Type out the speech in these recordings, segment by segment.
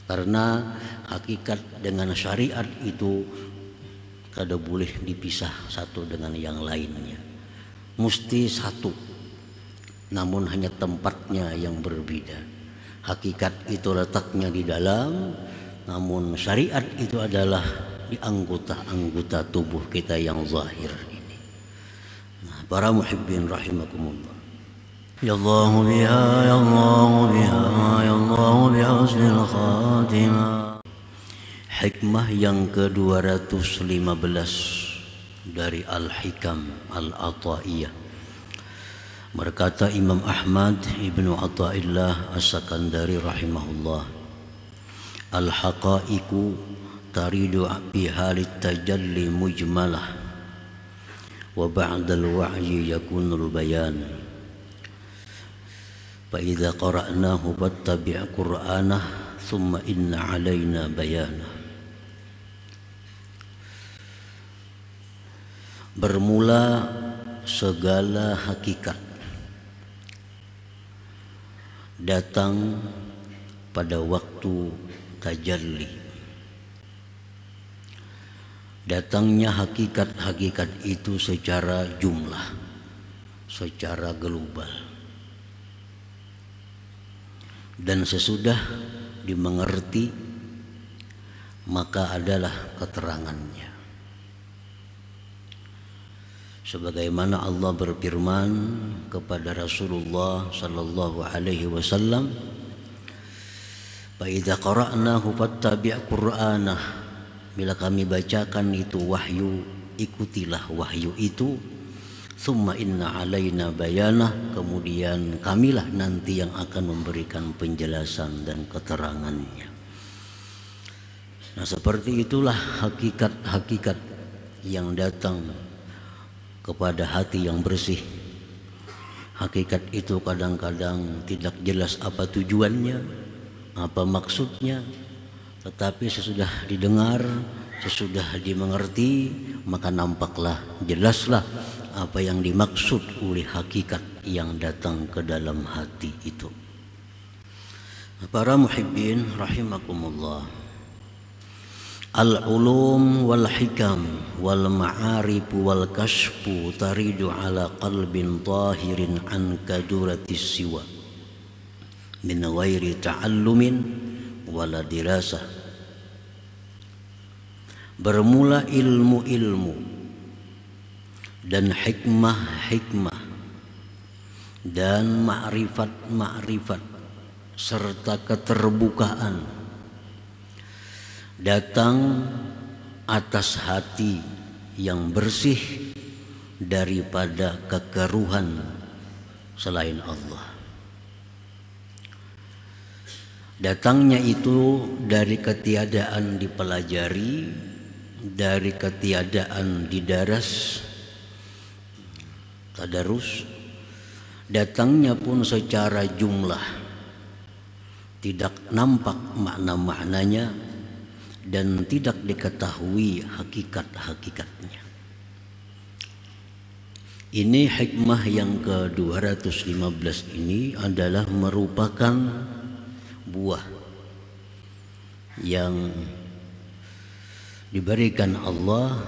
Karena hakikat dengan syariat itu kada boleh dipisah satu dengan yang lainnya, mesti satu, namun hanya tempatnya yang berbeda. Hakikat itu letaknya di dalam, namun syariat itu adalah di anggota-anggota tubuh kita yang zahir ini. Nah, para muhibbin rahimakumullah. Ya Allah biha, ya Allah biha, ya Allah biha husnul khatimah. Hikmah yang ke-215 dari Al-Hikam Al-Ataiyah. Berkata Imam Ahmad Ibnu Athaillah As-Sakandari rahimahullah, al-haqaiqu taridu bi halit tajalli mujmalah wa ba'dal wa'yi yakunul bayan. Fa idza qara'nahu fattabi' qur'anah thumma inna 'alaina bayanah. Bermula segala hakikat datang pada waktu tajalli. Datangnya hakikat-hakikat itu secara jumlah, secara global, dan sesudah dimengerti maka adalah keterangannya. Sebagaimana Allah berfirman kepada Rasulullah sallallahu alaihi wasallam, "Fa idza qara'nahu fattabi' qur'anah." Bila kami bacakan itu wahyu, ikutilah wahyu itu. Tsumma inna 'alaina bayanah, kemudian kamilah nanti yang akan memberikan penjelasan dan keterangannya. Nah, seperti itulah hakikat-hakikat yang datang kepada hati yang bersih. Hakikat itu kadang-kadang tidak jelas apa tujuannya, apa maksudnya, tetapi sesudah didengar, sesudah dimengerti, maka nampaklah, jelaslah apa yang dimaksud oleh hakikat yang datang ke dalam hati itu. Para muhibbin rahimakumullah, al-ulum wal hikam wal ma'arif wal kashfu taridu ala qalbin tahirin an kaduratis siwa min ghairi ta'allumin wala dirasah. Bermula ilmu-ilmu dan hikmah-hikmah dan ma'rifat-ma'rifat serta keterbukaan datang atas hati yang bersih daripada kekeruhan selain Allah. Datangnya itu dari ketiadaan dipelajari, dari ketiadaan didaras, tadarus. Datangnya pun secara jumlah, tidak nampak makna-maknanya dan tidak diketahui hakikat-hakikatnya. Ini hikmah yang ke-215 ini adalah merupakan buah yang diberikan Allah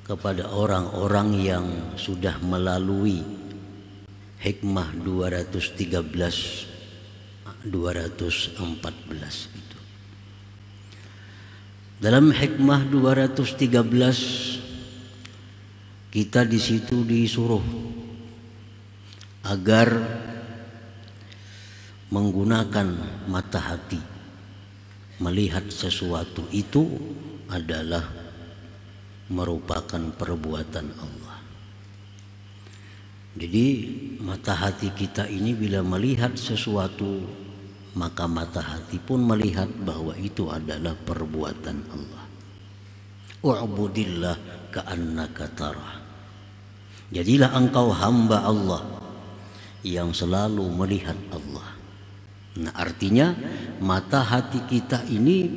kepada orang-orang yang sudah melalui hikmah 213 214 itu. Dalam hikmah 213 kita di situ disuruh agar menggunakan mata hati, melihat sesuatu itu adalah merupakan perbuatan Allah. Jadi mata hati kita ini bila melihat sesuatu, maka mata hati pun melihat bahwa itu adalah perbuatan Allah. U'budillah ka'annaka tarah. Jadilah engkau hamba Allah yang selalu melihat Allah. Nah, artinya mata hati kita ini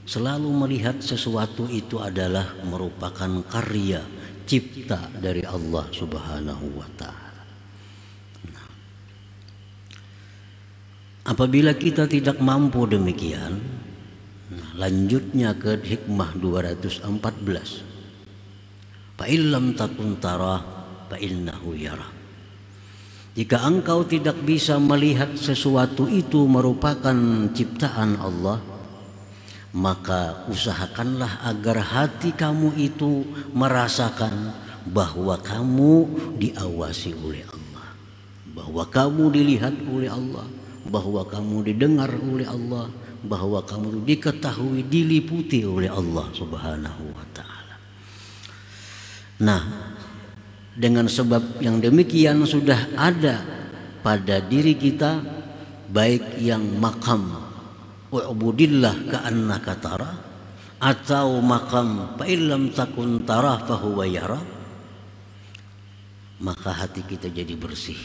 selalu melihat sesuatu itu adalah merupakan karya cipta dari Allah Subhanahu wa ta'ala. Apabila kita tidak mampu demikian, nah, lanjutnya ke hikmah 214. Fa illam takun tara fa innahu yara. Jika engkau tidak bisa melihat sesuatu itu merupakan ciptaan Allah, maka usahakanlah agar hati kamu itu merasakan bahwa kamu diawasi oleh Allah, bahwa kamu dilihat oleh Allah, bahwa kamu didengar oleh Allah, bahwa kamu diketahui, diliputi oleh Allah Subhanahu wa ta'ala. Nah, dengan sebab yang demikian sudah ada pada diri kita, baik yang makam wa'budillah ka'annaka tara, atau makam fa illam takun tara fa huwa yara, maka hati kita jadi bersih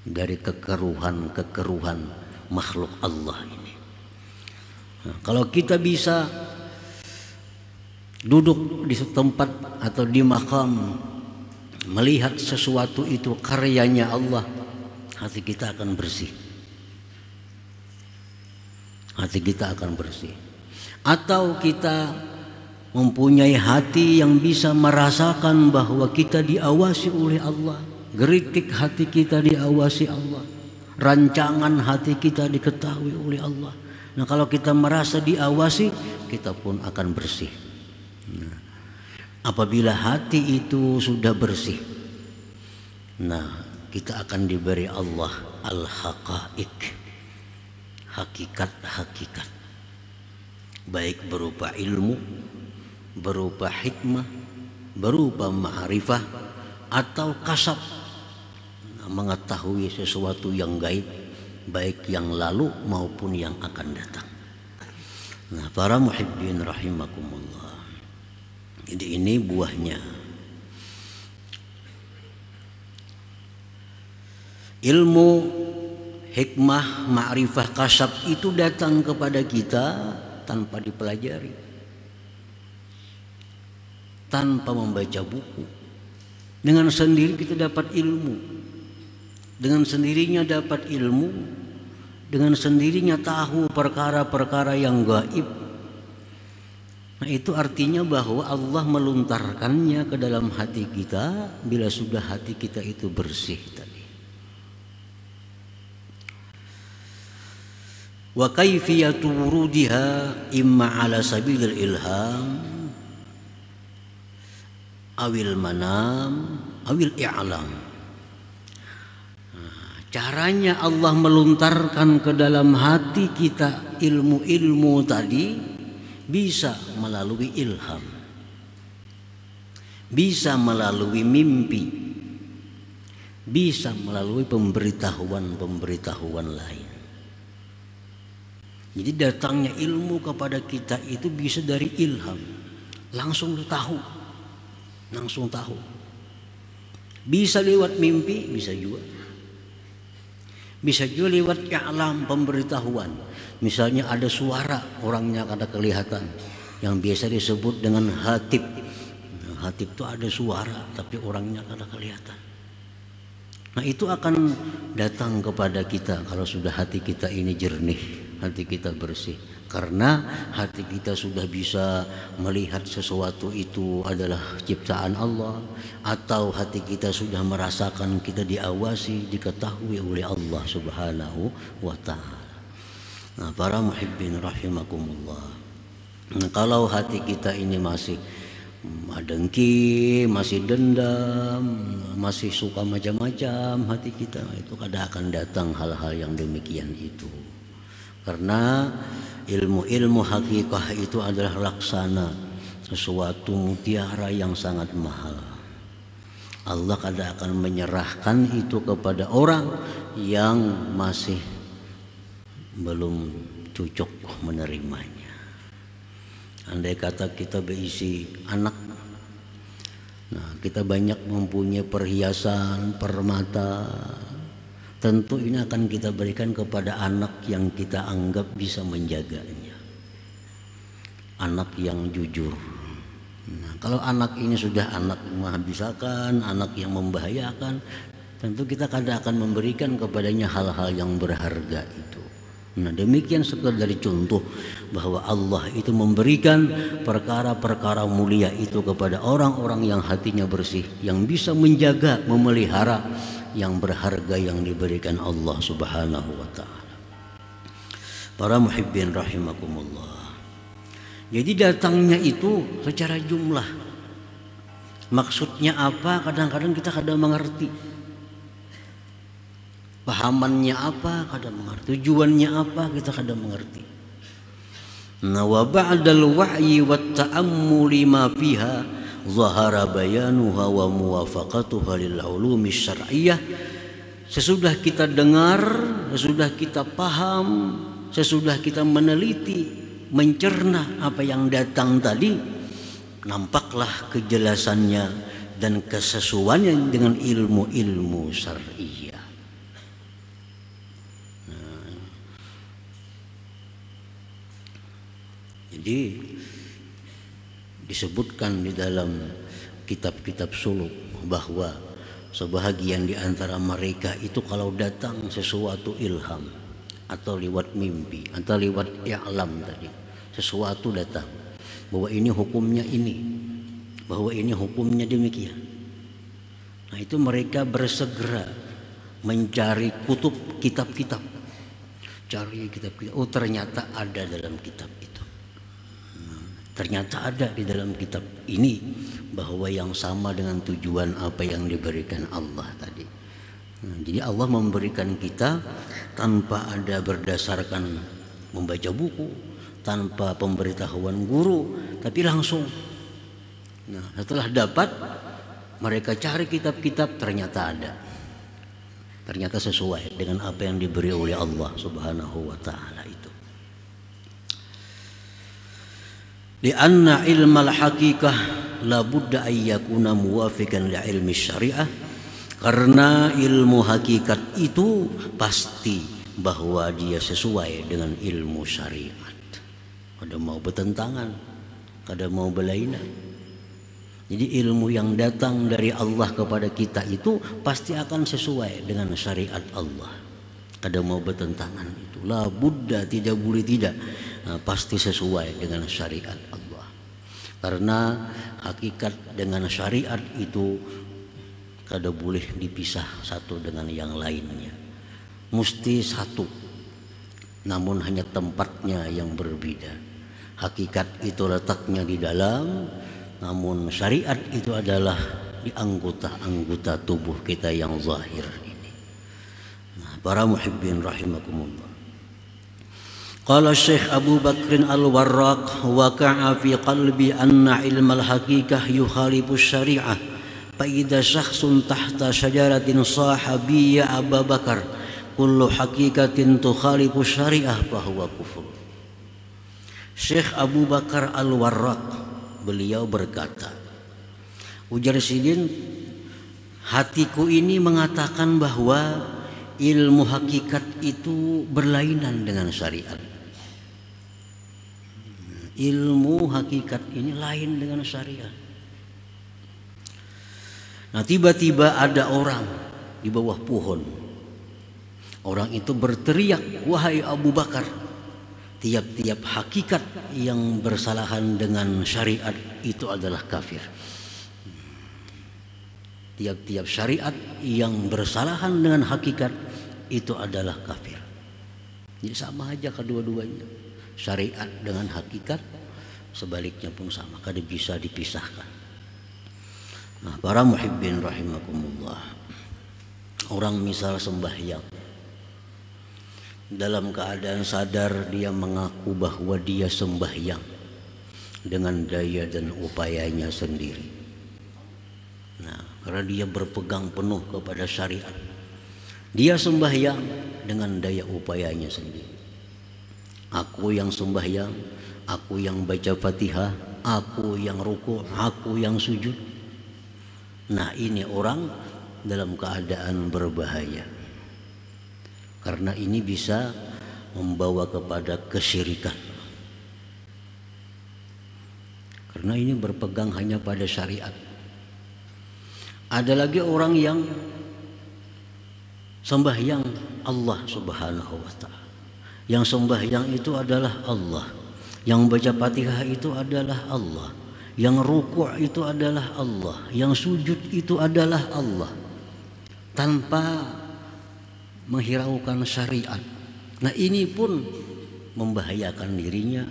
dari kekeruhan makhluk Allah ini. Nah, kalau kita bisa duduk di tempat atau di makam melihat sesuatu itu karyanya Allah, hati kita akan bersih. Hati kita akan bersih. Atau kita mempunyai hati yang bisa merasakan bahwa kita diawasi oleh Allah, geritik hati kita diawasi Allah, rancangan hati kita diketahui oleh Allah. Nah, kalau kita merasa diawasi, kita pun akan bersih. Nah, apabila hati itu sudah bersih, nah, kita akan diberi Allah al-haqaiq, hakikat-hakikat, baik berupa ilmu, berupa hikmah, berupa ma'rifah, atau kasab, mengetahui sesuatu yang gaib, baik yang lalu maupun yang akan datang. Nah, para muhibbin rahimakumullah, jadi ini buahnya. Ilmu, hikmah, ma'rifah, kasab itu datang kepada kita tanpa dipelajari, tanpa membaca buku. Dengan sendiri kita dapat ilmu, dengan sendirinya dapat ilmu, dengan sendirinya tahu perkara-perkara yang gaib. Nah, itu artinya bahwa Allah meluntarkannya ke dalam hati kita bila sudah hati kita itu bersih tadi. Wa kaifiyatu wurudiha imma ala sabilil ilham awil manam awil i'lam. Caranya Allah meluntarkan ke dalam hati kita ilmu-ilmu tadi bisa melalui ilham, bisa melalui mimpi, bisa melalui pemberitahuan-pemberitahuan lain. Jadi datangnya ilmu kepada kita itu bisa dari ilham, langsung tahu, langsung tahu. Bisa lewat mimpi, bisa juga. Bisa juga lewat i'lam, pemberitahuan. Misalnya ada suara, orangnya kada kelihatan, yang biasa disebut dengan hatib. Nah, hatib itu ada suara tapi orangnya kada kelihatan. Nah, itu akan datang kepada kita kalau sudah hati kita ini jernih, hati kita bersih. Karena hati kita sudah bisa melihat sesuatu itu adalah ciptaan Allah, atau hati kita sudah merasakan kita diawasi, diketahui oleh Allah Subhanahu wa ta'ala. Nah, para muhibbin rahimakumullah, nah, kalau hati kita ini masih dengki, masih dendam, masih suka macam-macam, hati kita itu kadang akan datang hal-hal yang demikian itu. Karena ilmu-ilmu hakikah itu adalah laksana, sesuatu mutiara yang sangat mahal. Allah kadang akan menyerahkan itu kepada orang yang masih belum cocok menerimanya. Andai kata kita berisi anak, nah kita banyak mempunyai perhiasan, permata, tentu ini akan kita berikan kepada anak yang kita anggap bisa menjaganya, anak yang jujur. Nah, kalau anak ini sudah anak menghabiskan, anak yang membahayakan, tentu kita kadang akan memberikan kepadanya hal-hal yang berharga itu. Nah, demikian sekedar contoh bahwa Allah itu memberikan perkara-perkara mulia itu kepada orang-orang yang hatinya bersih, yang bisa menjaga, memelihara yang berharga yang diberikan Allah Subhanahu wa taala. Para muhibbin rahimakumullah. Jadi datangnya itu secara jumlah. Maksudnya apa? Kadang-kadang kita kadang mengerti. Pahamannya apa? Kadang mengerti. Tujuannya apa? Kita kadang mengerti. Nah, wa ba'dal wa'yi wat ta'ammuli ma fiha zahara bayanuha wa muwafaqatuha lil ulumi syar'iyyah. Sesudah kita dengar, sesudah kita paham, sesudah kita meneliti, mencerna apa yang datang tadi, nampaklah kejelasannya dan kesesuaiannya dengan ilmu-ilmu syar'iyyah. Jadi disebutkan di dalam kitab-kitab suluk bahwa sebahagian di antara mereka itu kalau datang sesuatu ilham atau lewat mimpi atau lewat i'lam tadi, sesuatu datang bahwa ini hukumnya ini, bahwa ini hukumnya demikian. Nah, itu mereka bersegera mencari kutub, kitab-kitab, cari kitab-kitab. Oh, ternyata ada dalam kitab itu. Ternyata ada di dalam kitab ini bahwa yang sama dengan tujuan apa yang diberikan Allah tadi. Nah, jadi Allah memberikan kita tanpa ada berdasarkan membaca buku, tanpa pemberitahuan guru, tapi langsung. Nah, setelah dapat, mereka cari kitab-kitab, ternyata ada. Ternyata sesuai dengan apa yang diberi oleh Allah Subhanahu wa taala itu. Lianna ilmal haqiqah la budda ay yakuna muwafiqan li ilmi syariah, karena ilmu hakikat itu pasti bahwa dia sesuai dengan ilmu syariat. Kada mau bertentangan, kada mau berlainan. Jadi ilmu yang datang dari Allah kepada kita itu pasti akan sesuai dengan syariat Allah. Kada mau bertentangan itu. La budda, tidak boleh tidak. Pasti sesuai dengan syariat Allah. Karena hakikat dengan syariat itu kada boleh dipisah satu dengan yang lainnya. Mesti satu, namun hanya tempatnya yang berbeda. Hakikat itu letaknya di dalam, namun syariat itu adalah di anggota-anggota tubuh kita yang zahir ini. Nah, para muhibbin rahimakumullah. Qala Syekh Abu Bakr Al-Warraq, waqa'a fi qalbi anna ilmal haqiqah yukhalifu syari'ah, fa idza syakhsun tahta syajaratin sahabiyya Abu Bakar kullu haqiqatin tukhalifu syari'ah fa huwa kufur. Syekh Abu Bakar Al-Warraq beliau berkata, ujar Sidin, hatiku ini mengatakan bahwa ilmu hakikat itu berlainan dengan syariat. Ilmu hakikat ini lain dengan syariat. Nah, tiba-tiba ada orang di bawah pohon. Orang itu berteriak, wahai Abu Bakar, tiap-tiap hakikat yang bersalahan dengan syariat itu adalah kafir. Tiap-tiap syariat yang bersalahan dengan hakikat itu adalah kafir. Jadi sama aja kedua-duanya. Syariat dengan hakikat, sebaliknya pun sama, kada bisa dipisahkan. Nah, para muhibbin rahimakumullah, orang misal sembahyang, dalam keadaan sadar dia mengaku bahwa dia sembahyang dengan daya dan upayanya sendiri. Nah, karena dia berpegang penuh kepada syariat, dia sembahyang dengan daya upayanya sendiri. Aku yang sembahyang, aku yang baca Fatihah, aku yang ruku', aku yang sujud. Nah, ini orang dalam keadaan berbahaya. Karena ini bisa membawa kepada kesyirikan. Karena ini berpegang hanya pada syariat. Ada lagi orang yang sembahyang Allah Subhanahu wa taala. Yang sembahyang itu adalah Allah. Yang baca Fatihah itu adalah Allah. Yang rukuk itu adalah Allah. Yang sujud itu adalah Allah. Tanpa menghiraukan syariat. Nah, ini pun membahayakan dirinya,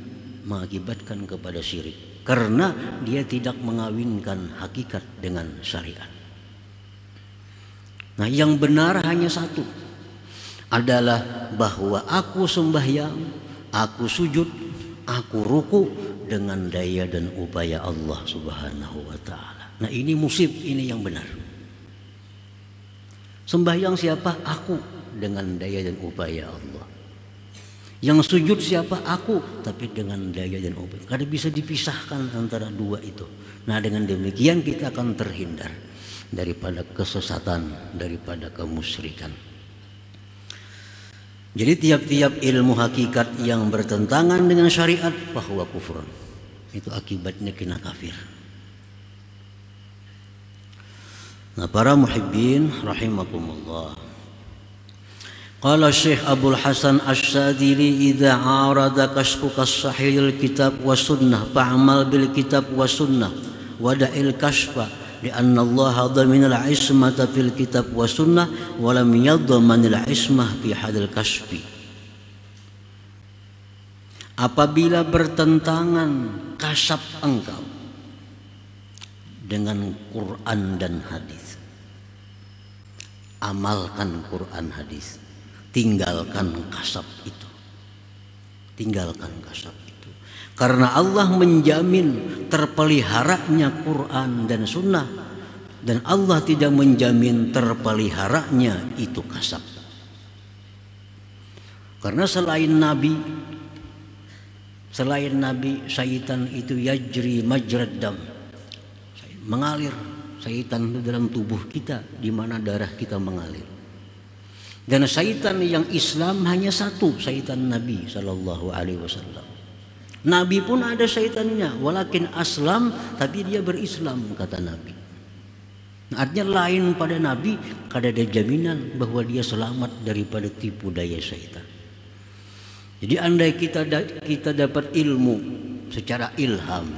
mengakibatkan kepada syirik. Karena dia tidak mengawinkan hakikat dengan syariat. Nah, yang benar hanya satu, adalah bahwa aku sembahyang, aku sujud, aku ruku dengan daya dan upaya Allah Subhanahu wa taala. Nah, ini musib, ini yang benar. Sembahyang siapa? Aku, dengan daya dan upaya Allah. Yang sujud siapa? Aku, tapi dengan daya dan upaya. Kada bisa dipisahkan antara dua itu. Nah, dengan demikian kita akan terhindar daripada kesesatan, daripada kemusyrikan. Jadi tiap-tiap ilmu hakikat yang bertentangan dengan syariat bahwa kufur, itu akibatnya kena kafir. Nah, para muhibbin rahimakumullah. Qala Syekh Abdul Hasan Asy-Syadzili, idza arada kashfuka as-sahih al-kitab wa sunnah fa'amal bil kitab wa sunnah wa da'il kashfa lianna Allah dhamin al-ismata fil kitab wa sunnah wa lam yadman al-ismah fi hadil kashfi. Apabila bertentangan kasab engkau dengan Quran dan hadis, amalkan Quran hadis, tinggalkan kasab itu. Tinggalkan kasab itu. Karena Allah menjamin terpeliharanya Quran dan sunnah, dan Allah tidak menjamin terpeliharanya itu kasab. Karena selain Nabi, syaitan itu yajri majrad dam, mengalir. Syaitan itu dalam tubuh kita, di mana darah kita mengalir. Dan syaitan yang Islam hanya satu, syaitan Nabi Sallallahu Alaihi Wasallam. Nabi pun ada syaitannya, walakin aslam, tapi dia berislam, kata Nabi. Nah, artinya lain pada Nabi, kada ada jaminan bahwa dia selamat daripada tipu daya syaitan. Jadi andai kita dapat ilmu secara ilham,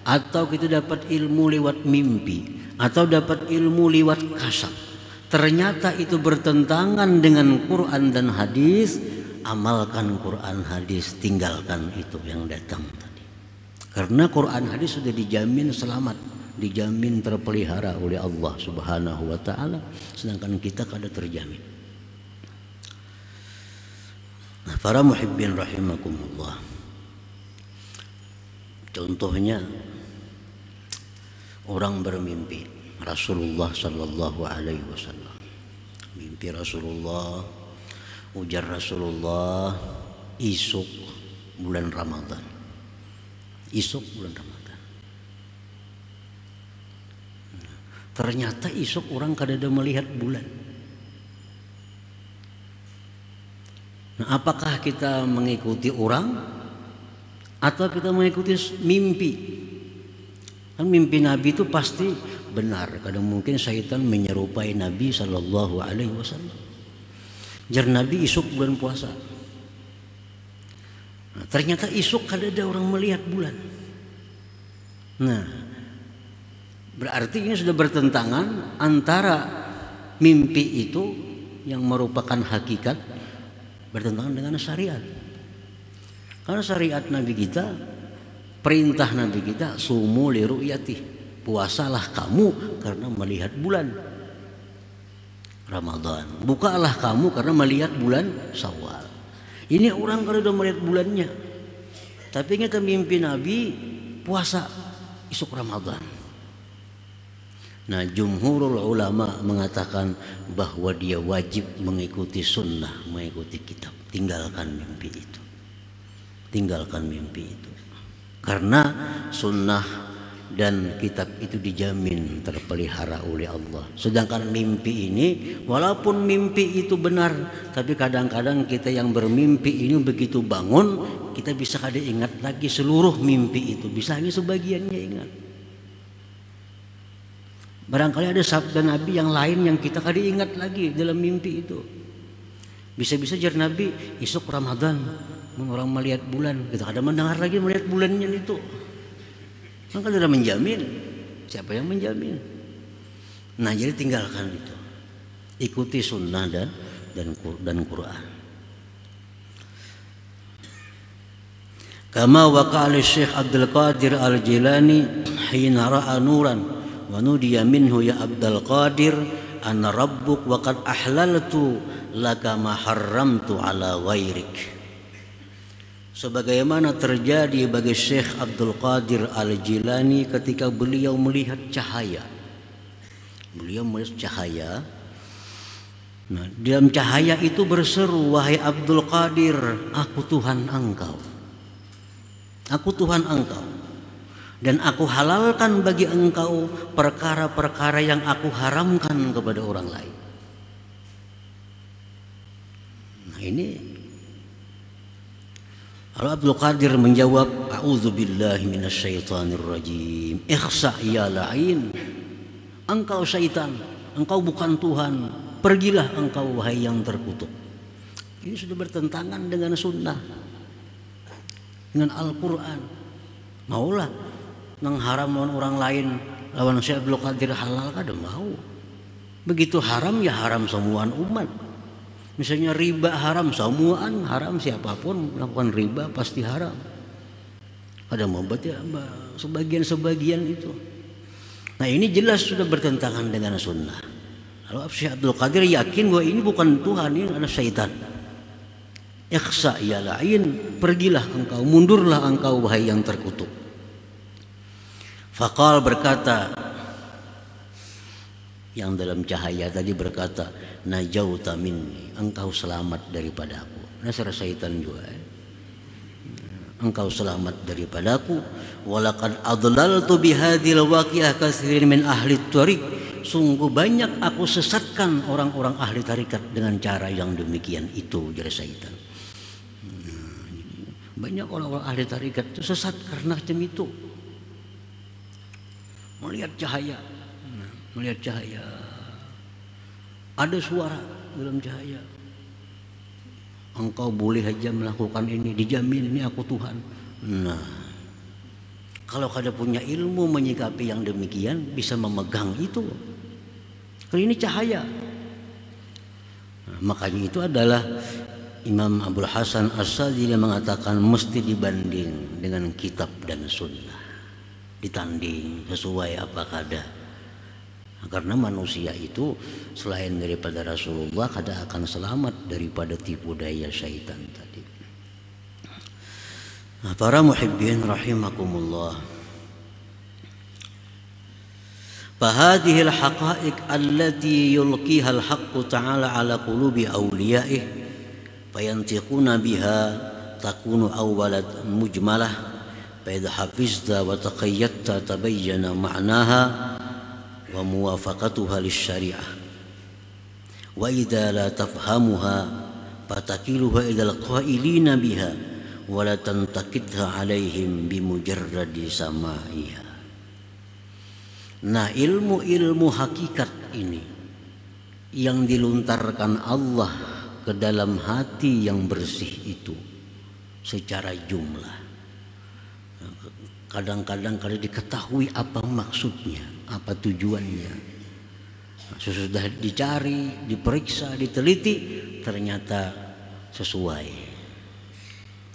atau kita dapat ilmu lewat mimpi, atau dapat ilmu lewat kasab, ternyata itu bertentangan dengan Quran dan hadis, amalkan Quran hadis, tinggalkan itu yang datang tadi. Karena Quran hadis sudah dijamin selamat, dijamin terpelihara oleh Allah Subhanahu wa taala, sedangkan kita kada terjamin. Nah, para muhibbin rahimakumullah, contohnya orang bermimpi Rasulullah Sallallahu Alaihi Wasallam, mimpi Rasulullah, ujar Rasulullah, isuk bulan Ramadan, isuk bulan Ramadan. Ternyata isuk orang kadada melihat bulan. Nah, apakah kita mengikuti orang atau kita mengikuti mimpi? Kan mimpi Nabi itu pasti benar. Kadang mungkin syaitan menyerupai Nabi Sallallahu Alaihi Wasallam. Jar Nabi isuk bulan puasa. Nah, ternyata isuk kada ada orang melihat bulan. Nah, berarti ini sudah bertentangan antara mimpi itu yang merupakan hakikat bertentangan dengan syariat. Karena syariat Nabi kita, perintah Nabi kita, sumu li ru'yati, puasalah kamu karena melihat bulan Ramadan, bukalah kamu karena melihat bulan Syawal. Ini orang kalau sudah melihat bulannya, tapi kita mimpi Nabi puasa isuk Ramadan. Nah, jumhurul ulama mengatakan bahwa dia wajib mengikuti sunnah, mengikuti kitab. Tinggalkan mimpi itu. Tinggalkan mimpi itu. Karena sunnah dan kitab itu dijamin terpelihara oleh Allah. Sedangkan mimpi ini, walaupun mimpi itu benar, tapi kadang-kadang kita yang bermimpi ini begitu bangun, kita bisa kada ingat lagi seluruh mimpi itu. Bisa hanya sebagiannya ingat. Barangkali ada sabda Nabi yang lain yang kita kada ingat lagi dalam mimpi itu. Bisa-bisa jar Nabi esok Ramadan orang melihat bulan, kita ada mendengar lagi melihat bulannya itu. Maka sudah menjamin. Siapa yang menjamin? Nah, jadi tinggalkan itu. Ikuti sunnah dan Quran. Kama waqa'al Syekh Abdul Qadir Al-Jilani hina ra'a nuran wa nudiya minhu ya Abdul Qadir ana rabbuk wa qad ahlaltu laka ma harramtu ala ghairik. Sebagaimana terjadi bagi Syekh Abdul Qadir Al-Jilani ketika beliau melihat cahaya. Beliau melihat cahaya. Nah, dalam cahaya itu berseru, wahai Abdul Qadir, aku Tuhan engkau. Aku Tuhan engkau. Dan aku halalkan bagi engkau perkara-perkara yang aku haramkan kepada orang lain. Nah, ini Lalu Abdul Qadir menjawab, a'udzubillahi minasyaitonir rajim. Ikhsa ya la'in. Engkau syaitan, engkau bukan Tuhan. Pergilah engkau wahai yang terkutuk. Ini sudah bertentangan dengan sunnah, dengan Al-Quran. Maulah mengharam orang lain lawan Syekh Abdul Qadir halal kada mau. Begitu haram ya haram semua umat. Misalnya riba haram, semuaan haram, siapapun melakukan riba pasti haram. Ada membuat ya sebagian itu. Nah, ini jelas sudah bertentangan dengan sunnah. Lalu Syekh Abdul Qadir yakin bahwa ini bukan Tuhan, ini adalah syaitan. Ikhsa ya la'in, pergilah engkau, mundurlah engkau wahai yang terkutuk. Faqal berkata, yang dalam cahaya tadi berkata, najauta minni, engkau selamat daripadaku. Nasara syaitan juga. Engkau selamat daripadaku. Walaqad adlaltu bihadhil waqi'ah katsirin min ahli thariq. Sungguh banyak aku sesatkan orang-orang ahli tarikat dengan cara yang demikian itu, jari syaitan. Banyak orang-orang ahli tarikat itu sesat karena macam itu. Melihat cahaya. Melihat cahaya, ada suara dalam cahaya. Engkau boleh saja melakukan ini, dijamin ini aku Tuhan. Nah, kalau kada punya ilmu menyikapi yang demikian, bisa memegang itu. Karena ini cahaya. Nah, makanya itu adalah Imam Abdul Hasan As-Sadili mengatakan mesti dibanding dengan kitab dan sunnah, ditanding sesuai apa kada. Karena manusia itu selain daripada Rasulullah kada akan selamat daripada tipu daya syaitan tadi. Nah, para muhibbin rahimakumullah. Fahadhihi al-haqa'iq allati yulqiha al-haqqu ta'ala ala qulubi awliya'ih fayantiquna biha takunu awwalat mujmalah fa idza hafizta wa taqayyadta tabayyana ma'naha wa muwafaqatuha lisyari'ah wa idza la tafhamuha fatakiluha idal qailina biha wa la tantakidha alaihim bimujarradi sama'iha. Nah, ilmu-ilmu hakikat ini yang diluntarkan Allah ke dalam hati yang bersih itu secara jumlah, kadang-kadang kada diketahui apa maksudnya, apa tujuannya. Sesudah dicari, diperiksa, diteliti, ternyata sesuai.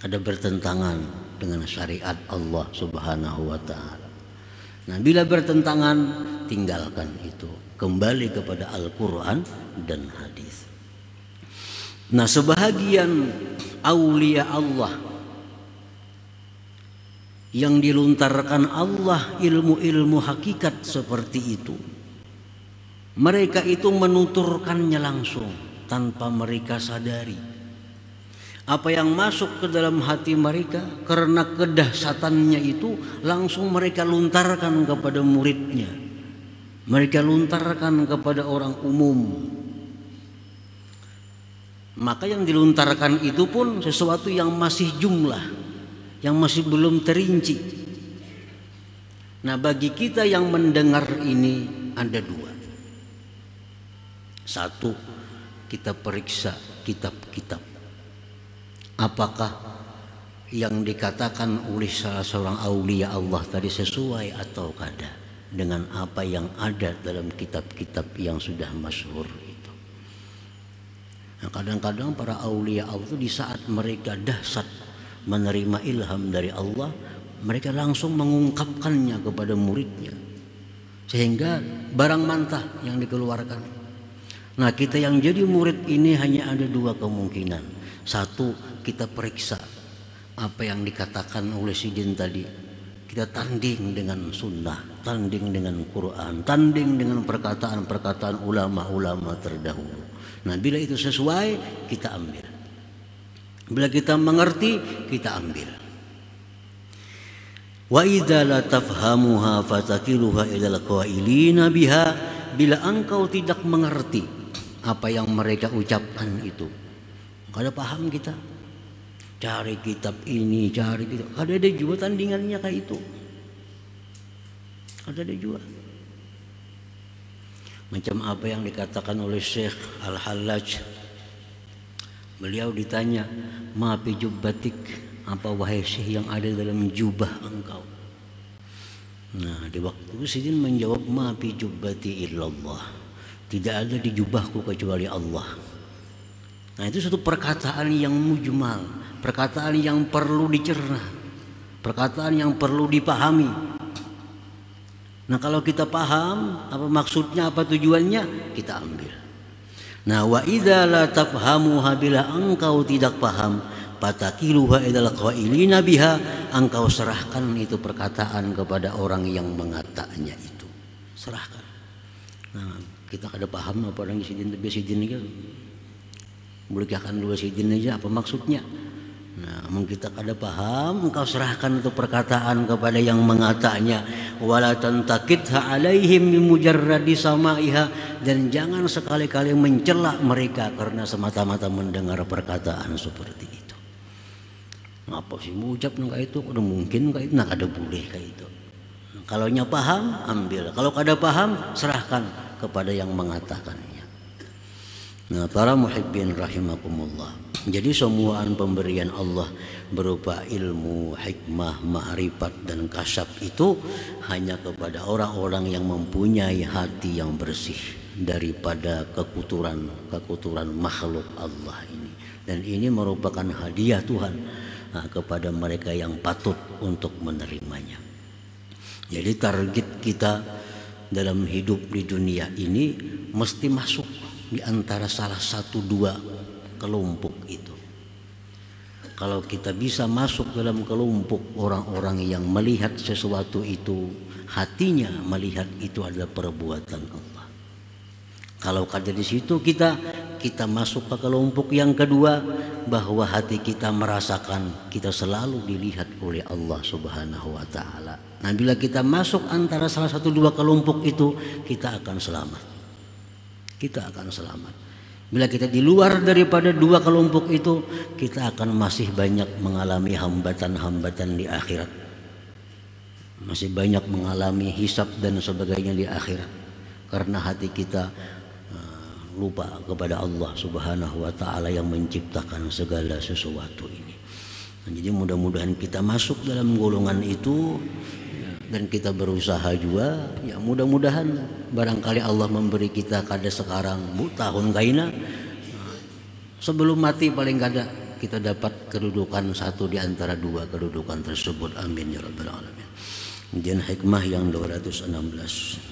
Ada bertentangan dengan syariat Allah Subhanahu wa ta'ala. Nah, bila bertentangan, tinggalkan itu. Kembali kepada Al-Quran dan hadis. Nah, sebahagian aulia Allah yang diluntarkan Allah ilmu-ilmu hakikat seperti itu, mereka itu menuturkannya langsung tanpa mereka sadari. Apa yang masuk ke dalam hati mereka karena kedahsatannya itu langsung mereka luntarkan kepada muridnya, mereka luntarkan kepada orang umum. Maka yang diluntarkan itu pun sesuatu yang masih jumlah, yang masih belum terinci. Nah, bagi kita yang mendengar ini ada dua. Satu, kita periksa kitab-kitab. Apakah yang dikatakan oleh salah seorang aulia Allah tadi sesuai atau kada dengan apa yang ada dalam kitab-kitab yang sudah masyhur itu. Nah, kadang-kadang para aulia Allah itu di saat mereka dahsyat menerima ilham dari Allah, mereka langsung mengungkapkannya kepada muridnya, sehingga barang mantah yang dikeluarkan. Nah, kita yang jadi murid ini hanya ada dua kemungkinan. Satu, kita periksa apa yang dikatakan oleh Sidin tadi, kita tanding dengan sunnah, tanding dengan Quran, tanding dengan perkataan-perkataan ulama-ulama terdahulu. Nah, bila itu sesuai, kita ambil. Bila kita mengerti, kita ambil. Wa idza la tafhamuha fatakiluha ilal qailina biha. Bila engkau tidak mengerti apa yang mereka ucapkan itu, kada paham kita, cari kitab ini, cari kitab, kada ada juga tandingannya kayak itu, kada ada juga. Macam apa yang dikatakan oleh Syekh Al-Hallaj. Beliau ditanya, ma fi jubbatik, apa wahai Syekh yang ada dalam jubah engkau? Nah, di waktu itu Sidin menjawab, ma fi jubbati illallah, tidak ada di jubahku kecuali Allah. Nah, itu satu perkataan yang mujmal, perkataan yang perlu dicerna, perkataan yang perlu dipahami. Nah, kalau kita paham apa maksudnya, apa tujuannya, kita ambil. Nah, wa idza la tafhamuha, bila engkau tidak paham, fatakiluha ilal qailina biha, engkau serahkan itu perkataan kepada orang yang mengatakannya itu. Serahkan. Nah, kita kada paham apa orang Sidin itu. Bolehkan dua Sidin aja apa maksudnya. Nah, kita kada paham, engkau serahkan itu perkataan kepada yang mengatanya. Wala tantakitha alaihim bimujarradi samaiha, dan jangan sekali-kali mencela mereka karena semata-mata mendengar perkataan seperti itu. Ngapa sih mengucap kayak itu? Udah mungkin kayak itu, nah kada boleh kayak itu. Nah, kalau nya paham, ambil. Kalau kada paham, serahkan kepada yang mengatakannya. Nah, para muhibbin rahimakumullah. Jadi semuaan pemberian Allah berupa ilmu, hikmah, ma'rifat dan kasyaf itu hanya kepada orang-orang yang mempunyai hati yang bersih daripada kekuturan makhluk Allah ini. Dan ini merupakan hadiah Tuhan kepada mereka yang patut untuk menerimanya. Jadi target kita dalam hidup di dunia ini mesti masuk di antara salah satu dua kelompok itu. Kalau kita bisa masuk dalam kelompok orang-orang yang melihat sesuatu itu, hatinya melihat itu adalah perbuatan Allah. Kalau kada di situ kita masuk ke kelompok yang kedua, bahwa hati kita merasakan kita selalu dilihat oleh Allah Subhanahu wa taala. Nah, bila kita masuk antara salah satu dua kelompok itu, kita akan selamat. Kita akan selamat. Bila kita di luar daripada dua kelompok itu, kita akan masih banyak mengalami hambatan-hambatan di akhirat. Masih banyak mengalami hisab dan sebagainya di akhirat. Karena hati kita lupa kepada Allah Subhanahu wa taala yang menciptakan segala sesuatu ini. Nah, jadi mudah-mudahan kita masuk dalam golongan itu. Dan kita berusaha juga, ya mudah-mudahan barangkali Allah memberi kita kada sekarang tahun kaina, sebelum mati paling kada kita dapat kedudukan satu di antara dua kedudukan tersebut. Amin ya rabbal alamin. Ujian hikmah yang 216.